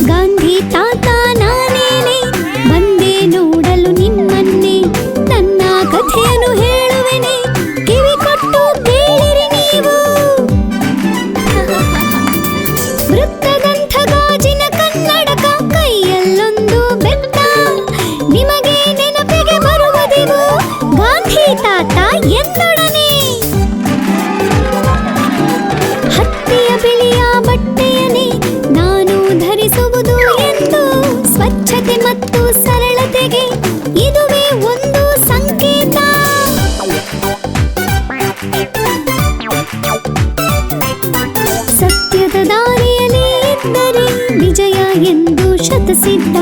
ಗಾಂಧಿ ತಾತ ನಾನೇನೆ ಬಂದೆ ನೋಡಲು ನಿಮ್ಮನ್ನೇ, ನನ್ನ ಕಥೆಯನ್ನು ಹೇಳುವೆನೆ ಕಿವಿ ಕೊಟ್ಟು ಕೇಳಿರಿ ನೀವು. ವೃತ್ತದಂಥ ಗಾಜಿನ ಕನ್ನಡಕ, ಕೈಯಲ್ಲೊಂದು ಬೆತ್ತ, ನಿಮಗೆ ನೆನಪಿಗೆ ಬರುವುದಿವು ಗಾಂಧಿ ತಾತ ಎಂದೊಡನೆ. ಹತ್ತಿಯ ಬಿಳಿಯ ಬಟ್ಟೆಯನ್ನೇ ನಾನು ಧರಿಸುವುದು ಎಂದು, ಸ್ವಚ್ಛತೆ ಮತ್ತು ಸರಳತೆಗೆ ಇದುವೇ ಒಂದು ಸಂಕೇತ. ಸತ್ಯದ ದಾರಿಯಲ್ಲಿ ಇದ್ದರೆ ವಿಜಯ ಎಂದು ಶತಸಿದ್ಧ.